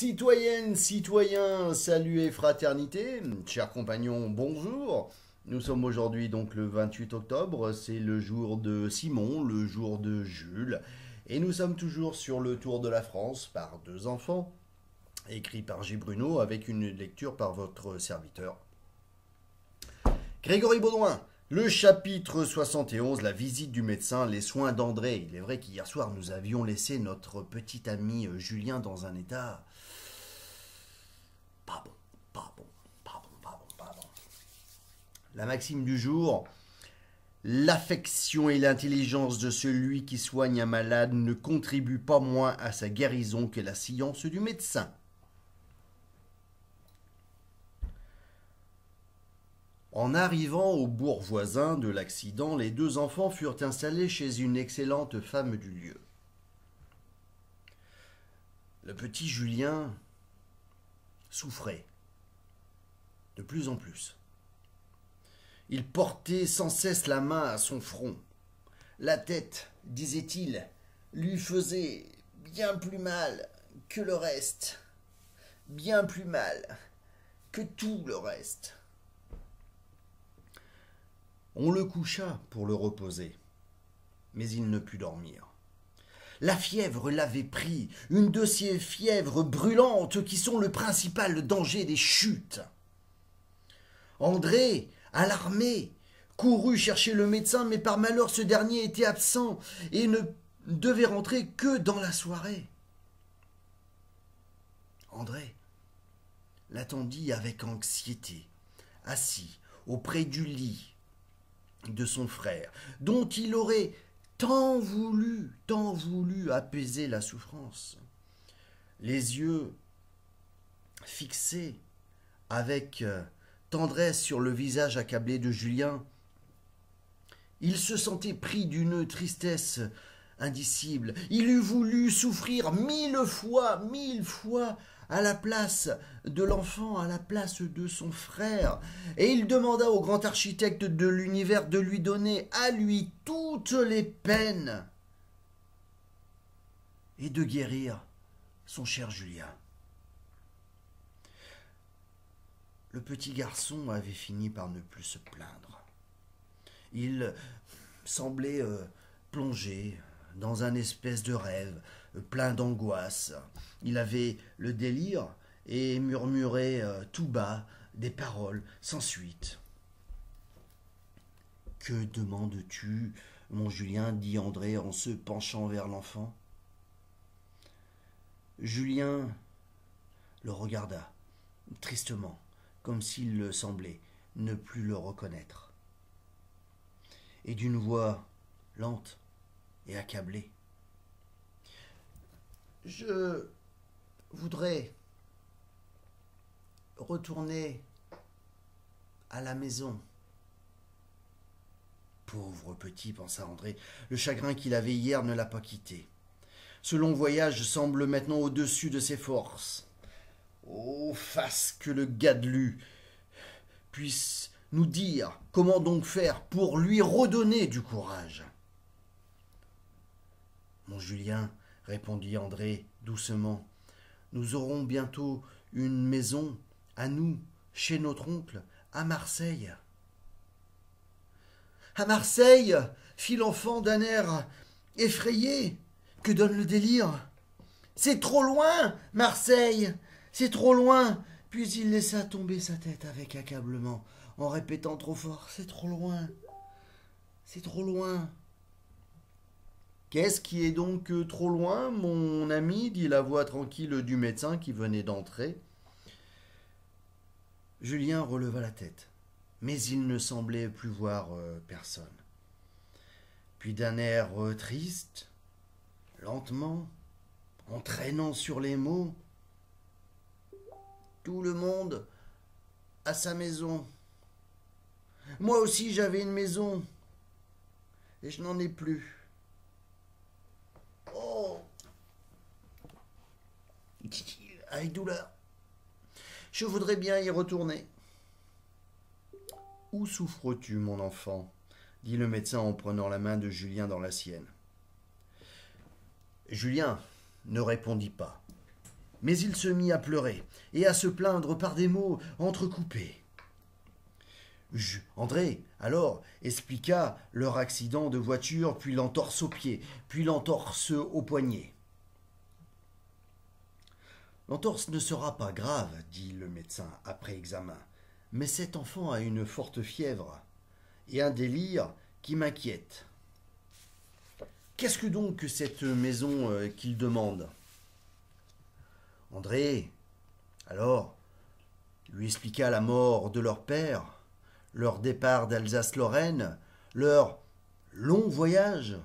Citoyennes, citoyens, salut et fraternité, chers compagnons, bonjour. Nous sommes aujourd'hui donc le 28 octobre, c'est le jour de Simon, le jour de Jules, et nous sommes toujours sur le Tour de la France par deux enfants, écrit par J. Bruno avec une lecture par votre serviteur. Grégory Baudouin, le chapitre 71, la visite du médecin, les soins d'André. Il est vrai qu'hier soir nous avions laissé notre petit ami Julien dans un état pas bon, pas bon, pas bon, pas bon, pas bon. La maxime du jour, l'affection et l'intelligence de celui qui soigne un malade ne contribuent pas moins à sa guérison que la science du médecin. En arrivant au bourg voisin de l'accident, les deux enfants furent installés chez une excellente femme du lieu. Le petit Julien souffrait de plus en plus. Il portait sans cesse la main à son front. La tête, disait-il, lui faisait bien plus mal que le reste, bien plus mal que tout le reste. On le coucha pour le reposer, mais il ne put dormir. La fièvre l'avait pris, une de ces fièvres brûlantes qui sont le principal danger des chutes. André, alarmé, courut chercher le médecin, mais par malheur ce dernier était absent et ne devait rentrer que dans la soirée. André l'attendit avec anxiété, assis auprès du lit de son frère, dont il aurait tant voulu apaiser la souffrance. Les yeux fixés avec tendresse sur le visage accablé de Julien, il se sentait pris d'une tristesse indicible. Il eût voulu souffrir mille fois, à la place de l'enfant, à la place de son frère. Et il demanda au grand architecte de l'univers de lui donner à lui toutes les peines et de guérir son cher Julien. Le petit garçon avait fini par ne plus se plaindre. Il semblait plongé dans un espèce de rêve, plein d'angoisse. Il avait le délire et murmurait tout bas des paroles sans suite. « Que demandes-tu, mon Julien » dit André en se penchant vers l'enfant. Julien le regarda tristement, comme s'il le semblait ne plus le reconnaître. Et d'une voix lente et accablée. « Je voudrais retourner à la maison. » Pauvre petit, pensa André, le chagrin qu'il avait hier ne l'a pas quitté. Ce long voyage semble maintenant au-dessus de ses forces. Oh, fasse que le Gadelu puisse nous dire comment donc faire pour lui redonner du courage. Mon Julien, répondit André doucement, nous aurons bientôt une maison à nous, chez notre oncle, à Marseille. À Marseille, fit l'enfant d'un air effrayé. Que donne le délire? C'est trop loin, Marseille, c'est trop loin. Puis il laissa tomber sa tête avec accablement, en répétant trop fort, c'est trop loin, c'est trop loin. Qu'est-ce qui est donc trop loin, mon ami dit la voix tranquille du médecin qui venait d'entrer. Julien releva la tête, mais il ne semblait plus voir personne. Puis d'un air triste, lentement, entraînant sur les mots, tout le monde a sa maison. Moi aussi j'avais une maison, et je n'en ai plus. Oh, avec douleur. Je voudrais bien y retourner. Où souffres-tu, mon enfant dit le médecin en prenant la main de Julien dans la sienne. Julien ne répondit pas. Mais il se mit à pleurer et à se plaindre par des mots entrecoupés. André, alors, expliqua leur accident de voiture, puis l'entorse au pied, puis l'entorse au poignet. L'entorse ne sera pas grave, dit le médecin après examen, mais cet enfant a une forte fièvre et un délire qui m'inquiète. Qu'est-ce que donc que cette maison qu'il demande? André, alors, lui expliqua la mort de leur père, leur départ d'Alsace-Lorraine, leur long voyage,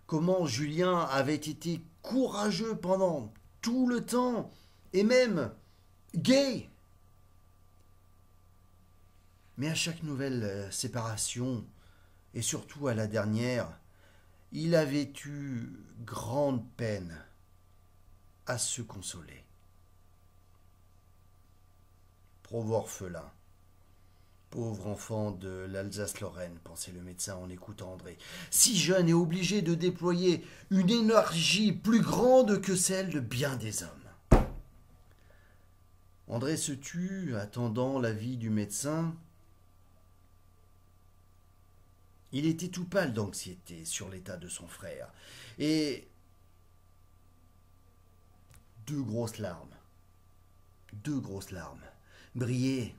comment Julien avait été courageux pendant tout le temps, et même gai. Mais à chaque nouvelle séparation, et surtout à la dernière, il avait eu grande peine à se consoler. Pauvre orphelin, pauvre enfant de l'Alsace-Lorraine, pensait le médecin en écoutant André, si jeune et obligé de déployer une énergie plus grande que celle de bien des hommes. André se tut, attendant l'avis du médecin. Il était tout pâle d'anxiété sur l'état de son frère, et deux grosses larmes brillaient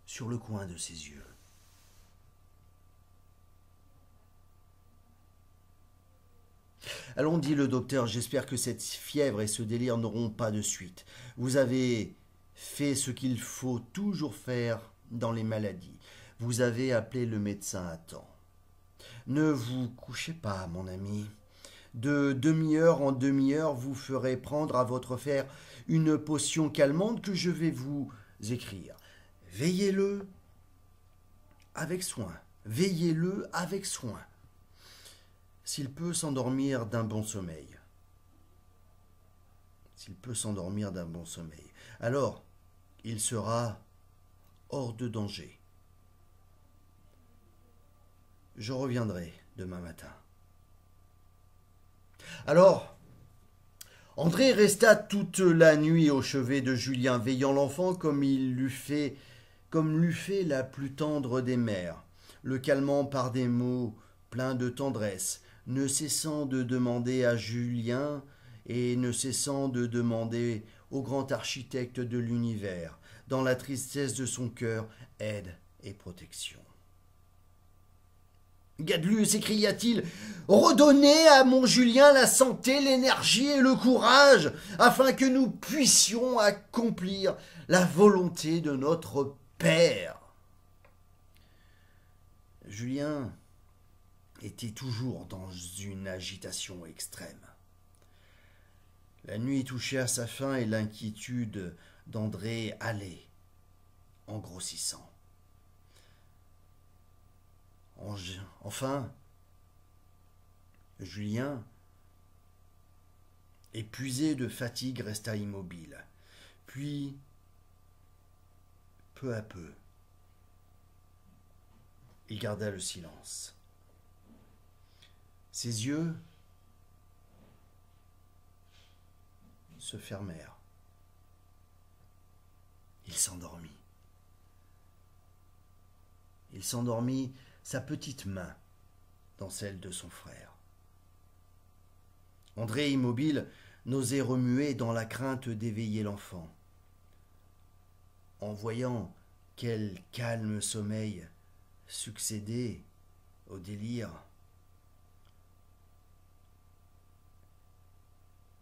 sur le coin de ses yeux. Allons, dit le docteur, j'espère que cette fièvre et ce délire n'auront pas de suite. Vous avez fait ce qu'il faut toujours faire dans les maladies. Vous avez appelé le médecin à temps. Ne vous couchez pas, mon ami. De demi-heure en demi-heure, vous ferez prendre à votre frère une potion calmante que je vais vous écrire. Veillez-le avec soin. Veillez-le avec soin. S'il peut s'endormir d'un bon sommeil. Alors il sera hors de danger. Je reviendrai demain matin. Alors, André resta toute la nuit au chevet de Julien, veillant l'enfant comme l'eût fait la plus tendre des mères, le calmant par des mots pleins de tendresse, ne cessant de demander à Julien et ne cessant de demander au grand architecte de l'univers, dans la tristesse de son cœur, aide et protection. Gadelu, s'écria-t-il, redonnez à mon Julien la santé, l'énergie et le courage, afin que nous puissions accomplir la volonté de notre Père. Julien était toujours dans une agitation extrême. La nuit touchait à sa fin et l'inquiétude d'André allait en grossissant. Enfin, Julien, épuisé de fatigue, resta immobile. Puis, peu à peu, il garda le silence. Ses yeux se fermèrent. Il s'endormit. Sa petite main dans celle de son frère. André, immobile, n'osait remuer dans la crainte d'éveiller l'enfant. En voyant quel calme sommeil succédait au délire,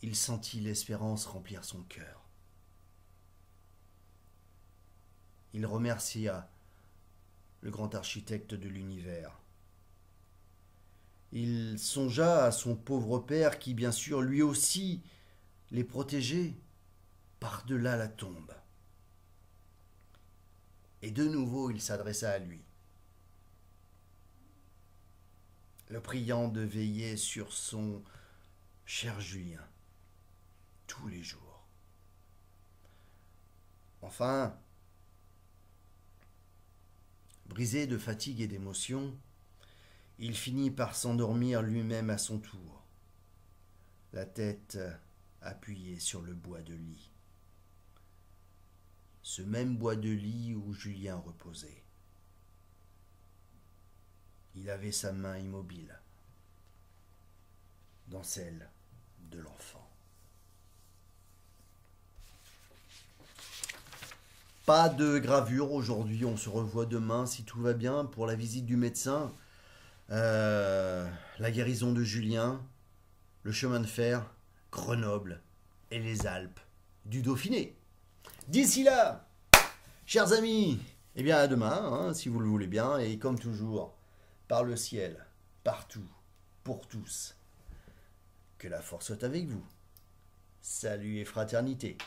il sentit l'espérance remplir son cœur. Il remercia le grand architecte de l'univers. Il songea à son pauvre père qui, bien sûr, lui aussi, les protégeait par-delà la tombe. Et de nouveau, il s'adressa à lui, le priant de veiller sur son cher Julien tous les jours. Enfin, brisé de fatigue et d'émotion, il finit par s'endormir lui-même à son tour, la tête appuyé sur le bois de lit. Ce même bois de lit où Julien reposait. Il avait sa main immobile dans celle de l'enfant. Pas de gravure aujourd'hui, on se revoit demain si tout va bien pour la visite du médecin, la guérison de Julien, le chemin de fer, Grenoble et les Alpes du Dauphiné. D'ici là, chers amis, eh bien à demain, hein, si vous le voulez bien, et comme toujours, par le ciel, partout, pour tous. Que la force soit avec vous. Salut et fraternité.